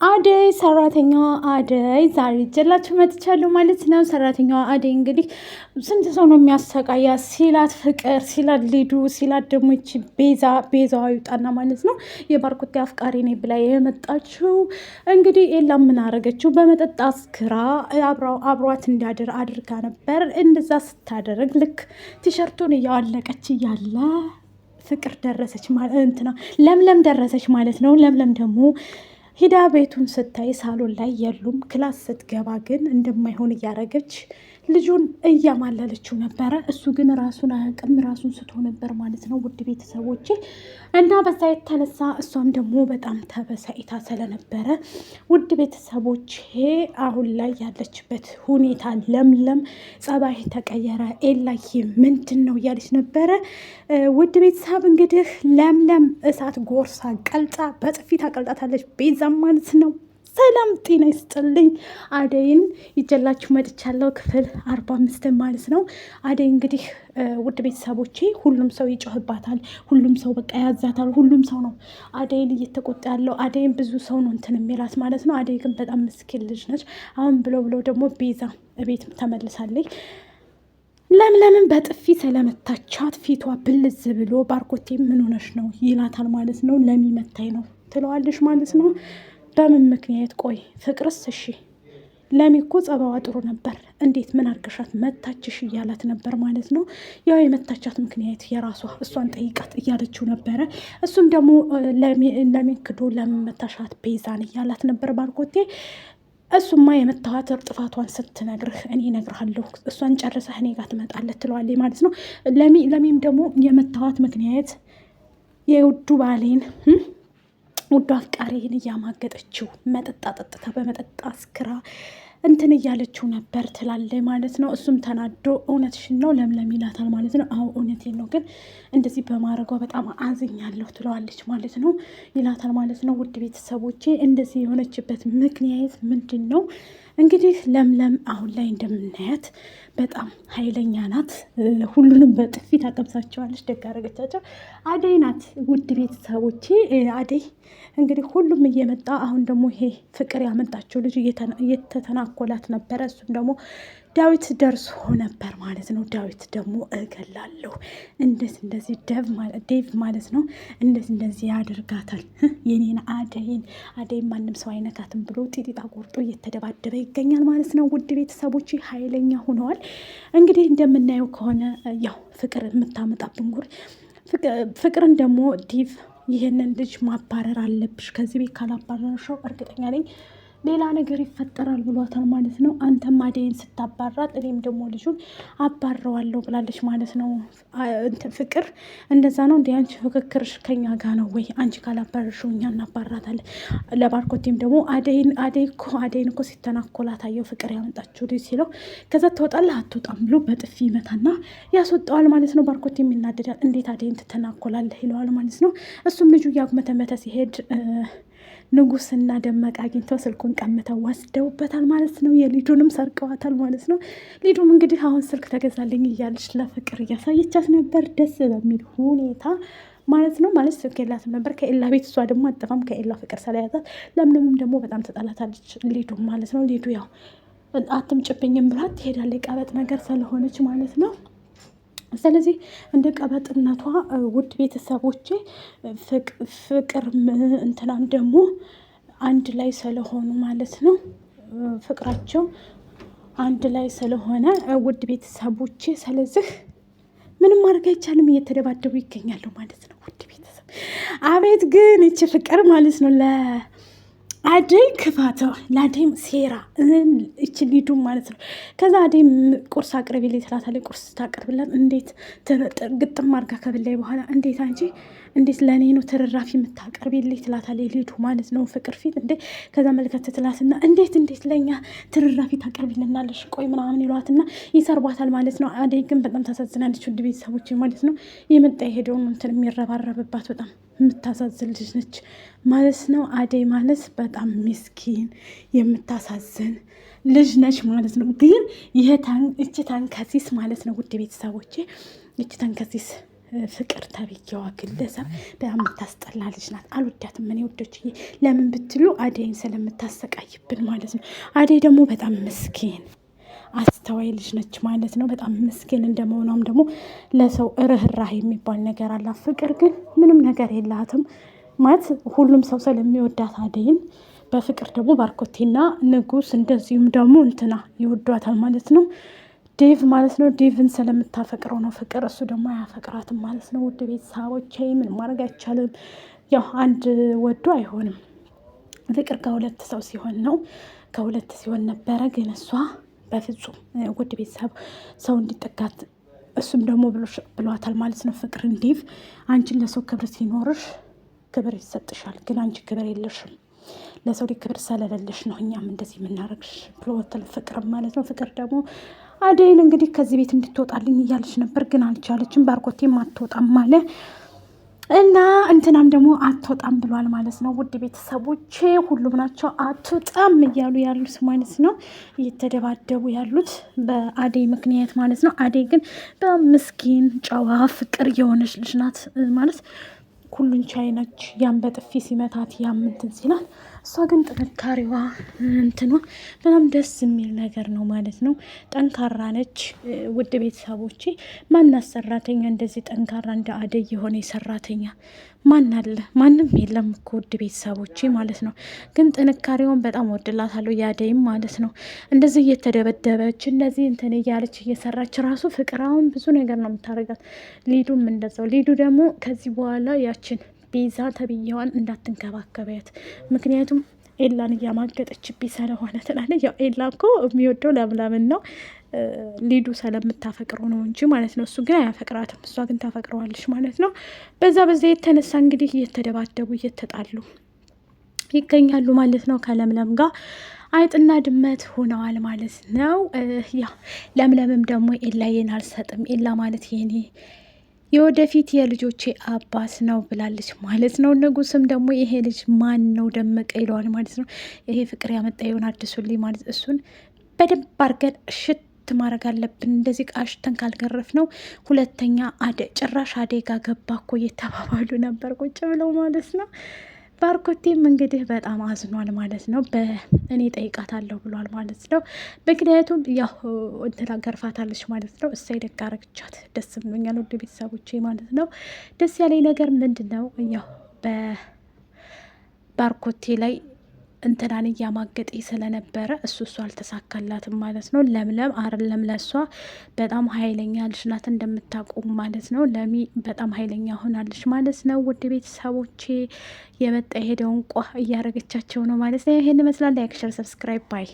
አደይ ሰራተኛዋ አደይ ዛሬ ይዤላችሁ መጥቻለሁ ማለት ነው። ሰራተኛዋ አደይ እንግዲህ ስንት ሰው ነው የሚያሰቃያ ሲላት ፍቅር ሲላት ሊዱ ሲላት ደግሞ ይቺ ቤዛዋ ይውጣና ማለት ነው የባርኮቴ አፍቃሪ ነኝ ብላ የመጣችው እንግዲህ ኤላ ምን አረገችው? በመጠጥ አስክራ አብሯት እንዲያድር አድርጋ ነበር። እንደዛ ስታደርግ ልክ ቲሸርቱን እያዋለቀች እያለ ፍቅር ደረሰች እንትና ለምለም ደረሰች ማለት ነው። ለምለም ደግሞ ሂዳ ቤቱን ስታይ ሳሎን ላይ የሉም። ክላስ ስትገባ ግን እንደማይሆን እያረገች ልጁን እያማለለችው ነበረ። እሱ ግን ራሱን አያውቅም፣ ራሱን ስቶ ነበር ማለት ነው ውድ ቤተሰቦቼ። እና በዛ የተነሳ እሷም ደግሞ በጣም ተበሳይታ ስለነበረ ውድ ቤተሰቦቼ አሁን ላይ ያለችበት ሁኔታ ለምለም ጸባይ ተቀየረ፣ ኤላዬ ምንድን ነው እያለች ነበረ። ውድ ቤተሰብ እንግዲህ ለምለም እሳት ጎርሳ ቀልጣ በጥፊት አቀልጣታለች ቤዛም ማለት ነው። ሰላም ጤና ይስጥልኝ። አደይን ይዤላችሁ መጥቻለሁ ክፍል 45 ማለት ነው። አደይ እንግዲህ ውድ ቤተሰቦቼ ሁሉም ሰው ይጮህባታል፣ ሁሉም ሰው በቃ ያዛታል፣ ሁሉም ሰው ነው አደይን እየተቆጣ ያለው። አደይን ብዙ ሰው ነው እንትን የሚላት ማለት ነው። አደይ ግን በጣም ምስኪን ልጅ ነች። አሁን ብለው ደግሞ ቤዛ ቤት ተመልሳለች። ለምለምን በጥፊ ስለመታቻት ፊቷ ብልዝ ብሎ ባርኮቴ ምን ሆነሽ ነው ይላታል ማለት ነው። ለሚመታኝ ነው ትለዋለች ማለት ነው። በምን ምክንያት? ቆይ ፍቅርስ? እሺ ለሚ እኮ ጸባዋ ጥሩ ነበር፣ እንዴት ምን አርገሻት መታችሽ እያላት ነበር ማለት ነው። ያው የመታቻት ምክንያት የራሷ እሷን ጠይቃት እያለችው ነበረ። እሱም ደግሞ ለሚን ክዶ ለምን መታሻት ቤዛን እያላት ነበር ባርኮቴ። እሱማ የመታዋት ጥፋቷን ስትነግርህ እኔ እነግርሃለሁ፣ እሷን ጨርሰህ እኔ ጋር ትመጣለህ ትለዋለች ማለት ነው። ለሚም ደግሞ የመታዋት ምክንያት የውዱ ባሌን ውዱ አፍቃሪን እያማገጠችው መጠጣ ጠጥታ በመጠጣ አስክራ እንትን እያለችው ነበር ትላለች ማለት ነው። እሱም ተናዶ እውነትሽን ነው ለምለም ይላታል ማለት ነው። አዎ እውነቴን ነው፣ ግን እንደዚህ በማድረጓ በጣም አዝኛለሁ ትለዋለች ማለት ነው። ይላታል ማለት ነው። ውድ ቤተሰቦቼ እንደዚህ የሆነችበት ምክንያት ምንድን ነው? እንግዲህ ለምለም አሁን ላይ እንደምናያት በጣም ኃይለኛ ናት። ሁሉንም በጥፊ ታቀምሳቸዋለች። ደግ አደረገቻቸው። አደይ ናት ውድ ቤተሰቦቼ። አደይ እንግዲህ ሁሉም እየመጣ አሁን ደግሞ ይሄ ፍቅር ያመጣቸው ልጅ እየተተናኮላት ነበረ። እሱም ደግሞ ዳዊት ደርሶ ነበር ማለት ነው። ዳዊት ደግሞ እገላለሁ እንደዚህ ዴቭ ማለት ነው እንደዚህ ያደርጋታል የኔን አደይን ማንም ሰው አይነካትም ብሎ ጢጢጣ ቆርጦ እየተደባደበ ይገኛል ማለት ነው። ውድ ቤተሰቦች ኃይለኛ ሆነዋል። እንግዲህ እንደምናየው ከሆነ ያው ፍቅር የምታመጣብን ጉር ፍቅርን ደግሞ ዴቭ ይህንን ልጅ ማባረር አለብሽ፣ ከዚህ ቤት ካላባረርሽው እርግጠኛ ነኝ ሌላ ነገር ይፈጠራል ብሏታል ማለት ነው። አንተም አደይን ስታባራት እኔም ደግሞ ልጁን አባረዋለሁ ብላለች ማለት ነው። ፍቅር እንደዛ ነው እንዲ አንቺ ፍክክርሽ ከኛ ጋ ነው ወይ? አንቺ ካላባረርሽው እኛ እናባራታለን። ለባርኮቴም ደግሞ አደይን እኮ ሲተናኮላት አየው ፍቅር ያመጣችው ልጅ ሲለው ከዛ ትወጣለህ አትወጣም ብሎ በጥፊ ይመታና ያስወጣዋል ማለት ነው። ባርኮቴም ይናደዳል። እንዴት አደይን ትተናኮላለህ ይለዋል ማለት ነው። እሱም ልጁ እያጉመተመተ ሲሄድ ንጉስና ደመቀ አግኝተው ስልኩን ቀምተው ወስደውበታል ማለት ነው። የሊዱንም ሰርቀዋታል ማለት ነው። ሊዱም እንግዲህ አሁን ስልክ ተገዛልኝ እያለች ለፍቅር እያሳየቻት ነበር፣ ደስ በሚል ሁኔታ ማለት ነው። ማለት ስልክ የላትም ነበር ከኤላ ቤት፣ እሷ ደግሞ አጠፋም ከኤላ ፍቅር ስለያዛት። ለምለምም ደግሞ በጣም ተጣላታለች ሊዱ ማለት ነው። ሊዱ ያው አትምጭብኝም ብላት ትሄዳለች፣ ቀበጥ ነገር ስለሆነች ማለት ነው። ስለዚህ እንደ ቀበጥነቷ ውድ ቤተሰቦቼ ፍቅር እንትናም ደግሞ አንድ ላይ ስለሆኑ ማለት ነው። ፍቅራቸው አንድ ላይ ስለሆነ ውድ ቤተሰቦቼ፣ ስለዚህ ምንም ማድረግ አይቻልም፣ እየተደባደቡ ይገኛሉ ማለት ነው። ውድ ቤተሰብ አቤት ግን ይቺ ፍቅር ማለት ነው አደይ ክፋቷ ለአደይም ሴራ እች ሊዱ ማለት ነው። ከዛ አደይም ቁርስ አቅርቢልኝ ትላታለች። ቁርስ ታቀርብላት እንዴት ግጥም አድርጋ ከብላይ በኋላ እንዴት አንቺ እንዴት ለእኔ ነው ትርራፊ የምታቀርቢልኝ ትላታለች ሊዱ ማለት ነው። ፍቅር ፊት እንዴ ከዛ መልከት ትላትና እንዴት ለእኛ ትርራፊ ታቀርቢልናለሽ ቆይ ምናምን ይሏትና ይሰርቧታል ማለት ነው። አደይ ግን በጣም ታሳዝናለች ውድ ቤተሰቦች ማለት ነው። የመጣ የሄደውን እንትን የሚረባረብባት በጣም የምታሳዝን ልጅ ነች ማለት ነው። አደይ ማለት በጣም ምስኪን የምታሳዝን ልጅ ነች ማለት ነው። ግን ይሄ እች ተንከሲስ ማለት ነው ውድ ቤተሰቦቼ፣ እች ተንከሲስ ፍቅር ተብዬዋ ግለሰብ በጣም የምታስጠላ ልጅ ናት። አልወዳትም እኔ ወዶች። ለምን ብትሉ አደይን ስለምታሰቃይብን ማለት ነው። አደይ ደግሞ በጣም ምስኪን አስተዋይ ልጅ ነች ማለት ነው። በጣም ምስኪን እንደመሆኗም ደግሞ ለሰው ርህራህ የሚባል ነገር አላት። ፍቅር ግን ምንም ነገር የላትም ማለት ሁሉም ሰው ስለሚወዳት አደይን በፍቅር ደግሞ ባርኮቴና ንጉስ እንደዚሁም ደግሞ እንትና ይወዷታል ማለት ነው። ዴቭ ማለት ነው። ዴቭን ስለምታፈቅረው ነው ፍቅር፣ እሱ ደግሞ አያፈቅራትም ማለት ነው። ውድ ቤተሰቦቼ ምን ማድረግ አይቻልም። ያው አንድ ወዶ አይሆንም። ፍቅር ከሁለት ሰው ሲሆን ነው፣ ከሁለት ሲሆን ነበረ። ግን እሷ በፍጹም ውድ ቤተሰብ ሰው እንዲጠጋት እሱም ደግሞ ብሏታል ማለት ነው። ፍቅርን ዴቭ አንቺን ለሰው ክብር ሲኖርሽ ክብር ይሰጥሻል፣ ግን አንቺ ክብር የለሽም። ለሰው ክብር ስለሌለሽ ነው እኛም እንደዚህ የምናደርግሽ ብሎታል ፍቅር ማለት ነው። ፍቅር ደግሞ አደይን እንግዲህ ከዚህ ቤት እንድትወጣልኝ እያለች ነበር፣ ግን አልቻለችም። ባርኮቴም አትወጣም አለ እና እንትናም ደግሞ አትወጣም ብሏል ማለት ነው። ውድ ቤተሰቦቼ ሁሉም ናቸው አትወጣም እያሉ ያሉት ማለት ነው። እየተደባደቡ ያሉት በአደይ ምክንያት ማለት ነው። አደይ ግን በምስኪን ጨዋ ፍቅር የሆነች ልጅ ናት ማለት ሁሉን ቻይ ነች። ያም በጥፊ ሲመታት ያም እንትን ሲላት፣ እሷ ግን ጥንካሬዋ እንትኗ በጣም ደስ የሚል ነገር ነው ማለት ነው። ጠንካራ ነች። ውድ ቤተሰቦቼ ማናት ሰራተኛ እንደዚህ ጠንካራ እንደ አደይ የሆነ ሰራተኛ ማን አለ? ማንም የለም እኮ ውድ ቤተሰቦቼ ማለት ነው። ግን ጥንካሬውን በጣም ወድላታለሁ የአደይም ማለት ነው። እንደዚህ እየተደበደበች እንደዚህ እንትን እያለች እየሰራች ራሱ ፍቅር አሁን ብዙ ነገር ነው የምታደርጋት። ሊዱም እንደዛው። ሊዱ ደግሞ ከዚህ በኋላ ያችን ቤዛ ተብዬዋን እንዳትንከባከቢያት፣ ምክንያቱም ኤላን እያማገጠችብኝ ስለሆነ ትላለች። ያው ኤላ እኮ የሚወደው ለምለምን ነው፣ ሊዱ ስለምታፈቅረው ነው እንጂ ማለት ነው። እሱ ግን አያፈቅራትም፣ እሷ ግን ታፈቅረዋለች ማለት ነው። በዛ የተነሳ እንግዲህ እየተደባደቡ እየተጣሉ ይገኛሉ ማለት ነው። ከለምለም ጋር አይጥና ድመት ሆነዋል ማለት ነው። ያው ለምለምም ደግሞ ኤላዬን አልሰጥም፣ ኤላ ማለት የኔ የወደፊት የልጆቼ አባት ነው ብላለች ማለት ነው። ንጉስም ደግሞ ይሄ ልጅ ማን ነው ደመቀ ይለዋል ማለት ነው። ይሄ ፍቅር ያመጣ የሆን አዲሱልኝ ማለት እሱን በደንብ አድርገን እሽት ማድረግ አለብን። እንደዚህ ቃሽተን ካልገረፍ ነው ሁለተኛ ጭራሽ አደይ ጋ ገባ እኮ እየተባባሉ ነበር ቁጭ ብለው ማለት ነው። ባርኮቴም እንግዲህ በጣም አዝኗል ማለት ነው። እኔ ጠይቃታለሁ ብሏል ማለት ነው። ምክንያቱም ያው እንትና ገርፋታለች ማለት ነው። እሳይ ደግ አረግቻት፣ ደስ ብሎኛል ውድ ቤተሰቦቼ ማለት ነው። ደስ ያለኝ ነገር ምንድን ነው ያው በባርኮቴ ላይ እንትናን እያማገጠ ስለነበረ እሱ አልተሳካላትም ማለት ነው። ለምለም አይደለም ለሷ በጣም ኃይለኛ ልጅ ናት እንደምታውቁም ማለት ነው። ለሚ በጣም ኃይለኛ ሆናለች ማለት ነው። ውድ ቤተሰቦቼ የመጣ የሄደውን እያረገቻቸው ነው ማለት ነው። ይሄን ይመስላል። ላይክ፣ ሸር፣ ሰብስክራይብ ባይ